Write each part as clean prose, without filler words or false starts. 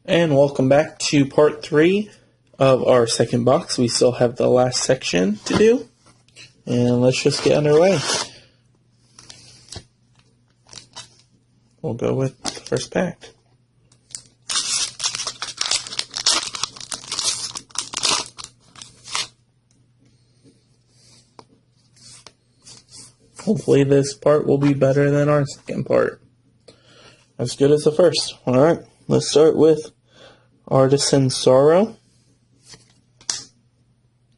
And welcome back to part 3 of our second box. We still have the last section to do. And let's just get underway. We'll go with the first pack. Hopefully this part will be better than our second part. As good as the first. Alright, let's start with Artisan Sorrow,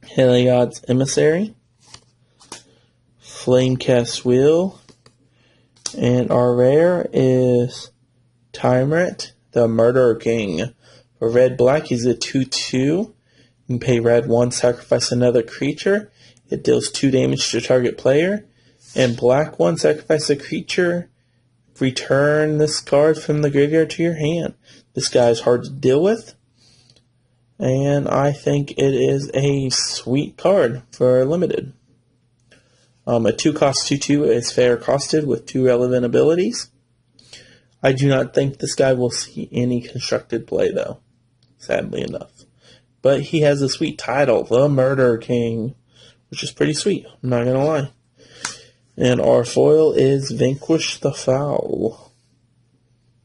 Heliod's Emissary, Flamecast Wheel, and our rare is Tyrant, the Murder King. For red-black, he's a 2/2. You can pay red 1, sacrifice another creature. It deals 2 damage to target player. And black 1, sacrifice a creature. Return this card from the graveyard to your hand. This guy is hard to deal with. And I think it is a sweet card for limited. A 2-cost 2/2 is fair costed with 2 relevant abilities. I do not think this guy will see any constructed play though, sadly enough. But he has a sweet title, the Murder King, which is pretty sweet, I'm not going to lie. And our foil is Vanquish the Foul.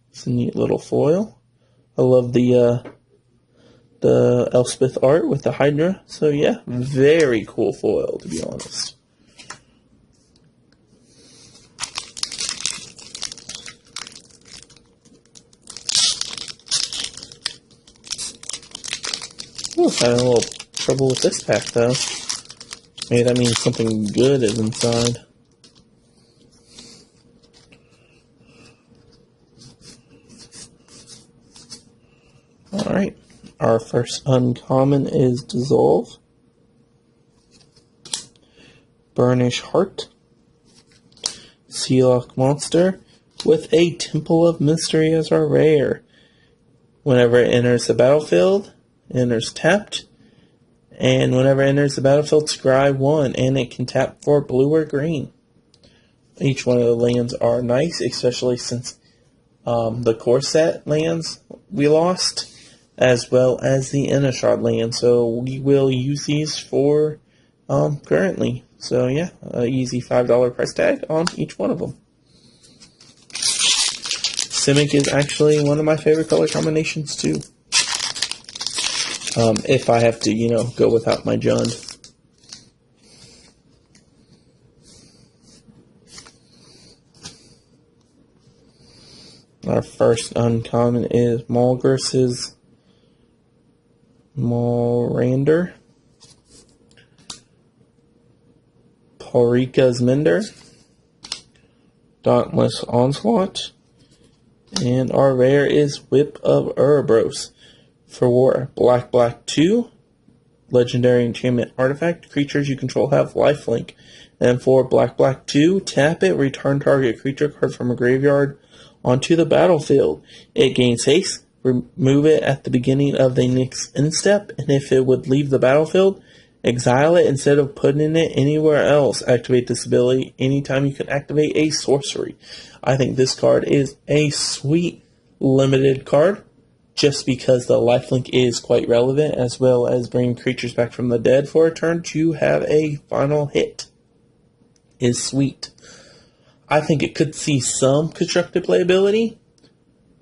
It's a neat little foil. I love the Elspeth art with the Hydra. So yeah, very cool foil to be honest. Ooh, having a little trouble with this pack though. Maybe that means something good is inside. Alright, our first uncommon is Dissolve, Burnish Heart, Sealock Monster, with a Temple of Mystery as our rare. Whenever it enters the battlefield, it enters tapped, and whenever it enters the battlefield, scry 1, and it can tap for blue or green. Each one of the lands are nice, especially since the core set lands we lost, as well as the Innistrad land. So we will use these for currently. So yeah, easy $5 price tag on each one of them. Simic is actually one of my favorite color combinations too. If I have to, go without my Jund. Our first uncommon is Malgras's Malrander, Paurika's Mender, Dauntless Onslaught, and our rare is Whip of Erebos. For war, black 2, legendary enchantment artifact, creatures you control have lifelink. And for black 2, tap it, return target creature card from a graveyard onto the battlefield. It gains haste, remove it at the beginning of the next end step, and if it would leave the battlefield, exile it instead of putting it anywhere else. Activate this ability anytime you can activate a sorcery. I think this card is a sweet limited card, just because the lifelink is quite relevant, as well as bringing creatures back from the dead for a turn to have a final hit is sweet. I think it could see some constructed playability,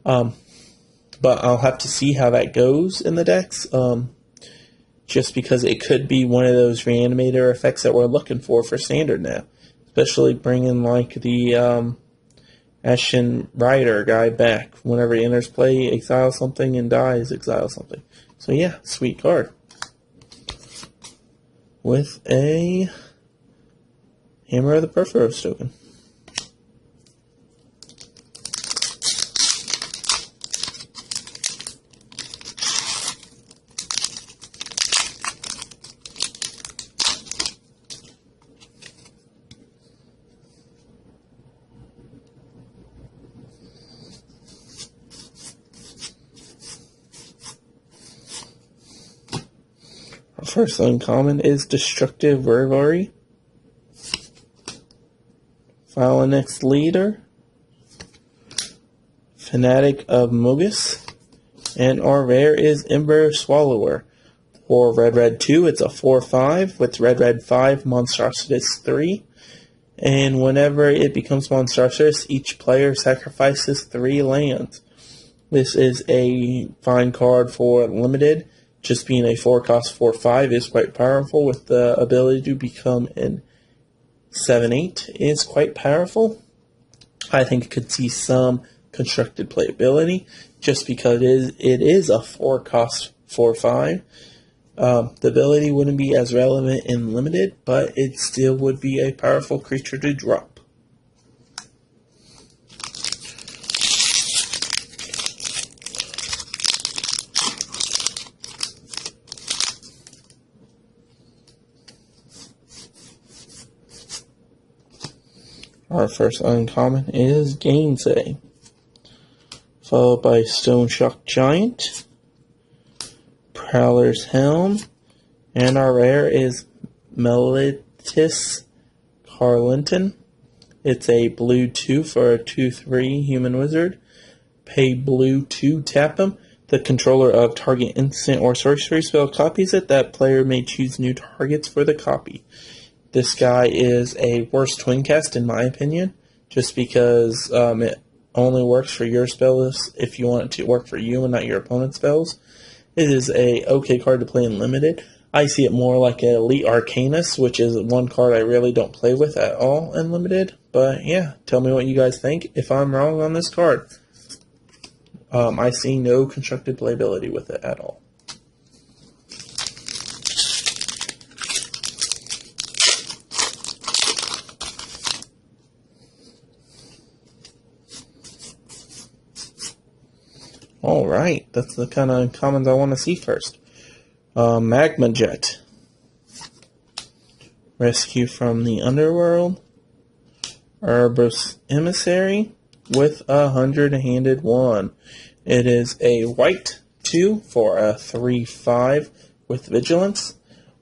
but I'll have to see how that goes in the decks, just because it could be one of those reanimator effects that we're looking for standard now, especially bringing like the Ashen Rider guy back. Whenever he enters play, exile something, and dies, exile something. So yeah, sweet card. With a Hammer of the Perforos token. Our first uncommon is Destructive Revelry, Phalanx Leader, Fanatic of Mogus, And our rare is Burnish Wallower. For red 2, it's a 4/5 with red 5, Monstrosities 3. And whenever it becomes Monstrosities, each player sacrifices 3 lands. This is a fine card for limited. Just being a 4-cost 4/5 is quite powerful, with the ability to become an 7/8 is quite powerful. I think it could see some constructed playability just because it is a 4-cost 4/5. The ability wouldn't be as relevant in limited, but it still would be a powerful creature to drop. Our first uncommon is Gainsay, followed by Stone Shock Giant, Prowler's Helm, and our rare is Mellington. It's a blue 2 for a 2/3 human wizard. Pay blue 2, tap him. The controller of target instant or sorcery spell copies it. That player may choose new targets for the copy. This guy is a worse twin cast in my opinion, just because it only works for your spells if you want it to work for you and not your opponent's spells. It is a okay card to play in limited. I see it more like an Elite Arcanist, which is one card I really don't play with at all in limited. But yeah, tell me what you guys think if I'm wrong on this card. I see no constructed playability with it at all. Alright, that's the kind of commons I want to see first. Magma Jet. Rescue from the Underworld. Erebos Emissary with a 100-handed 1. It is a white 2 for a 3/5 with Vigilance.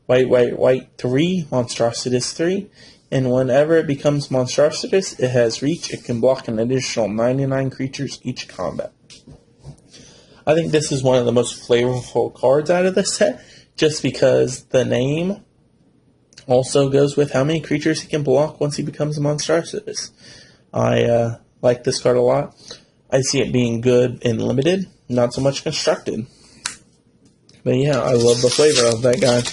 White 3, Monstrosities 3. And whenever it becomes Monstrosities, it has reach. It can block an additional 99 creatures each combat. I think this is one of the most flavorful cards out of the set, just because the name also goes with how many creatures he can block once he becomes a Monstrosities. I like this card a lot. I see it being good in limited, not so much constructed. But yeah, I love the flavor of that guy.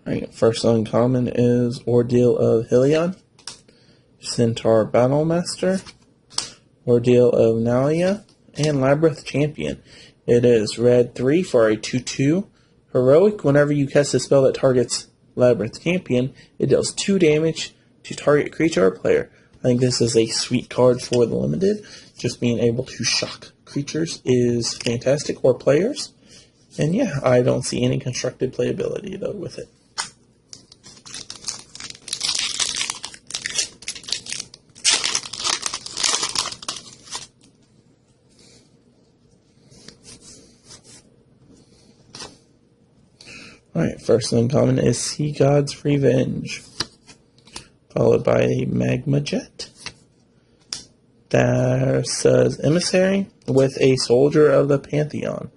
Alright, first uncommon is Ordeal of Helion, Centaur Battlemaster, Ordeal of Nalia, and Labyrinth Champion. It is red 3 for a 2/2. Heroic, whenever you cast a spell that targets Labyrinth Champion, it deals 2 damage to target creature or player. I think this is a sweet card for the limited. Just being able to shock creatures is fantastic, or players. And yeah, I don't see any constructed playability though with it. Alright, first uncommon is Sea God's Revenge, followed by a Magma Jet. There's Emissary with a Soldier of the Pantheon.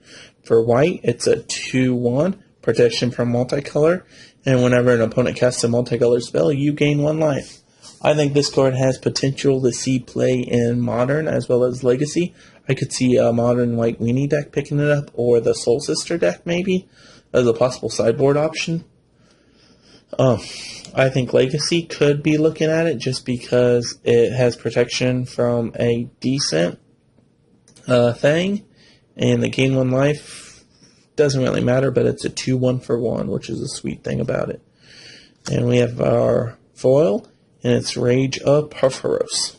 For white, it's a 2/1, protection from multicolor, and whenever an opponent casts a multicolor spell, you gain 1 life. I think this card has potential to see play in Modern as well as Legacy. I could see a Modern White Weenie deck picking it up, or the Soul Sister deck maybe, as a possible sideboard option. I think Legacy could be looking at it just because it has protection from a decent thing, and the gain 1 life doesn't really matter, but it's a 2/1 for 1, which is a sweet thing about it. And we have our foil, and it's Rage of Theros.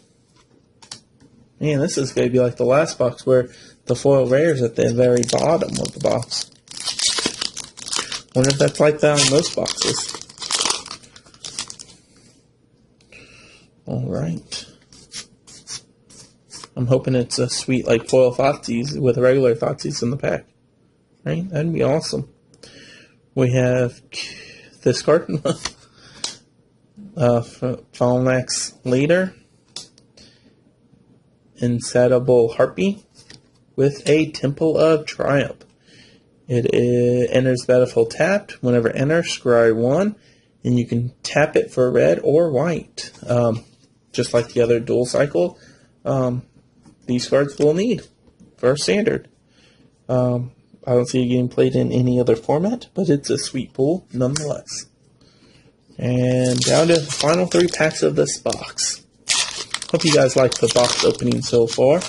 Man, this is going to be like the last box where the foil rares at the very bottom of the box. Wonder if that's like that on most boxes. Alright. I'm hoping it's a sweet like foil Thoughtseize with regular Thoughtseize in the pack. Right? That'd be awesome. We have this card. Phalanx Leader. Insatiable Harpy with a Temple of Triumph. It enters the battlefield tapped. Whenever it enters, scry 1, and you can tap it for red or white. Just like the other dual cycle, these cards will need for standard. I don't see it getting played in any other format, but it's a sweet pull nonetheless. And down to the final 3 packs of this box. Hope you guys like the box opening so far.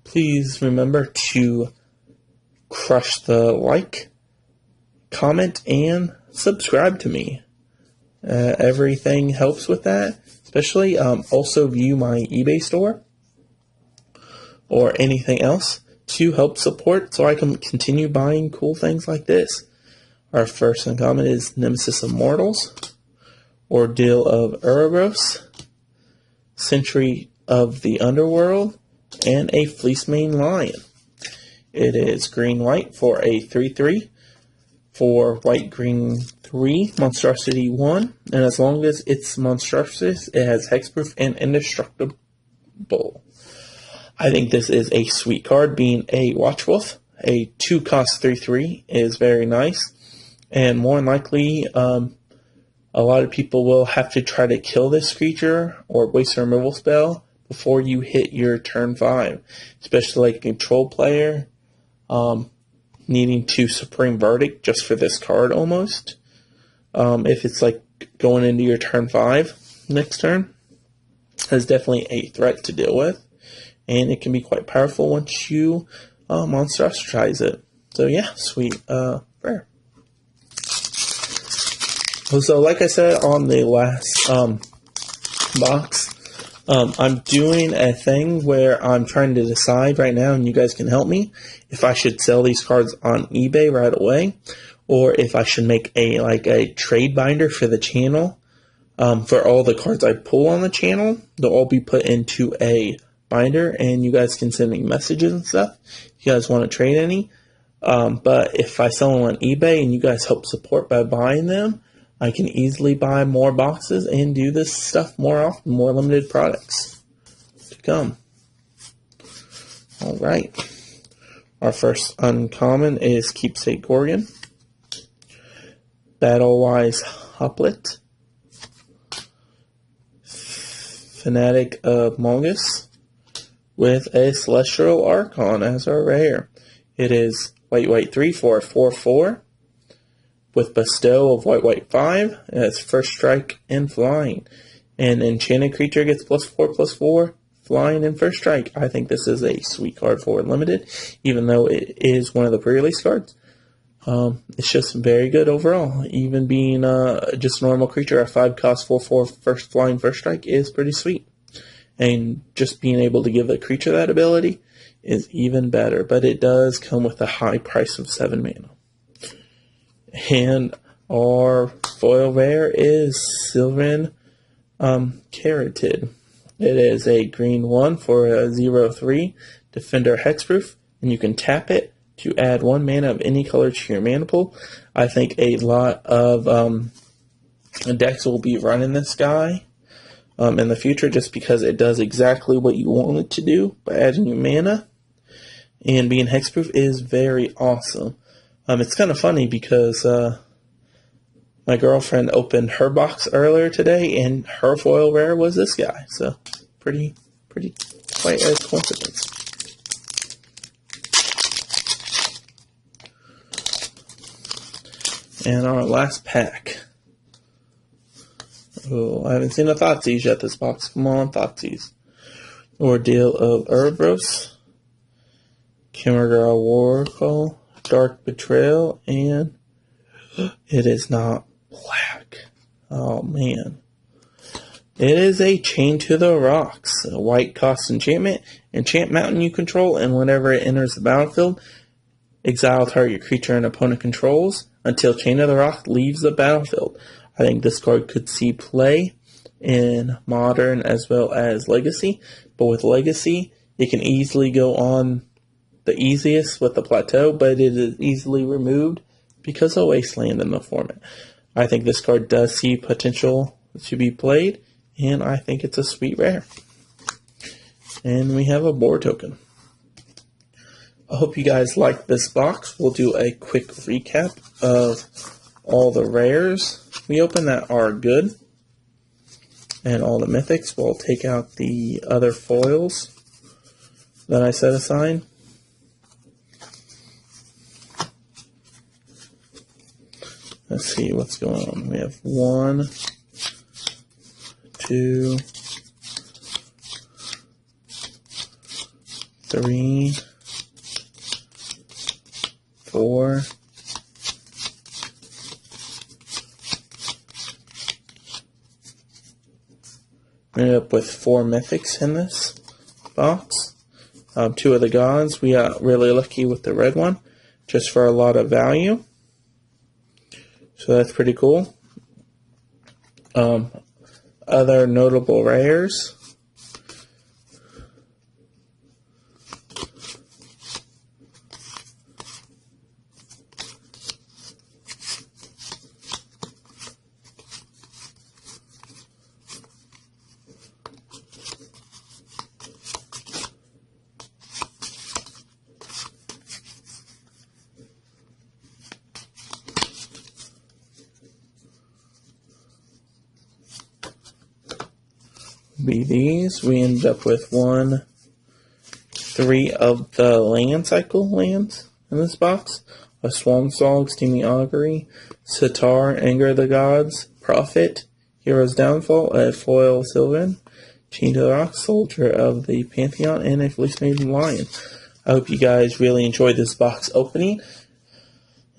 Please remember to crush the like, comment, and subscribe to me. Everything helps with that. Especially also view my eBay store or anything else to help support so I can continue buying cool things like this. Our first uncommon is Nemesis of Mortals, Ordeal of Erebos, Sentry of the Underworld, and a Fleecemane Lion. It is green-white for a 3/3, for white-green 3, Monstrosity 1, and as long as it's Monstrosity, it has Hexproof and Indestructible. I think this is a sweet card, being a Watchwolf. A 2-cost 3/3 is very nice, and more than likely, a lot of people will have to try to kill this creature or waste a removal spell before you hit your turn 5, especially like a control player needing to Supreme Verdict just for this card almost. If it's like going into your turn 5 next turn, is definitely a threat to deal with, and it can be quite powerful once you monstrosize it. So yeah, sweet rare. So like I said on the last box, I'm doing a thing where I'm trying to decide right now, and you guys can help me, if I should sell these cards on eBay right away, or if I should make a trade binder for the channel. For all the cards I pull on the channel, they'll all be put into a binder, and you guys can send me messages and stuff if you guys want to trade any. But if I sell them on eBay and you guys help support by buying them, I can easily buy more boxes and do this stuff more often, more limited products to come. Alright. Our first uncommon is Keepsake Gorgon, Battlewise Hoplite, Fanatic of Mongoose, with a Celestial Archon as our rare. It is white 3 for a 4/4. With Bestow of white 5, it has First Strike and Flying. An enchanted creature gets +4/+4, Flying and First Strike. I think this is a sweet card for Limited, even though it is one of the pre-release cards. It's just very good overall. Even being just a normal creature at 5-cost 4/4 first Flying First Strike is pretty sweet. And just being able to give a creature that ability is even better. But it does come with a high price of 7 mana. And our foil rare is Sylvan Carotid. It is a green 1 for a 0/3 Defender Hexproof, and you can tap it to add 1 mana of any color to your mana pool. I think a lot of decks will be running this guy in the future, just because it does exactly what you want it to do by adding your mana. And being hexproof is very awesome. It's kind of funny because my girlfriend opened her box earlier today, and her foil rare was this guy. So pretty quite a coincidence. And our last pack. Oh, I haven't seen a Thoughtseize yet this box. Come on, Thoughtseize. Ordeal of Erebos, Chimera War Call, Dark Betrayal, and it is not black. Oh man. It is a Chain to the Rocks, a white cost enchantment. Enchant mountain you control, and whenever it enters the battlefield, exile target creature an opponent controls until Chain of the Rock leaves the battlefield. I think this card could see play in Modern as well as Legacy, but with Legacy, it can easily go on the easiest with the Plateau, but it is easily removed because of Wasteland in the format. I think this card does see potential to be played, and I think it's a sweet rare. And we have a board token. I hope you guys like this box. We'll do a quick recap of all the rares we opened that are good, and all the mythics. We'll take out the other foils that I set aside. Let's see what's going on. We have 1, 2, 3, 4, 've ended up with 4 mythics in this box. 2 of the gods. We got really lucky with the red one, just for a lot of value. So that's pretty cool. Other notable rares. Be these. We end up with 1, 3 of the land cycle lands in this box. A Swan Song, Steamy Augury, Sitar, Anger of the Gods, Prophet, Hero's Downfall, a foil Sylvan, Chained to the Rock, Soldier of the Pantheon, and a Fleece Maiden Lion. I hope you guys really enjoyed this box opening,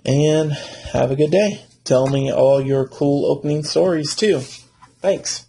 and have a good day. Tell me all your cool opening stories too. Thanks.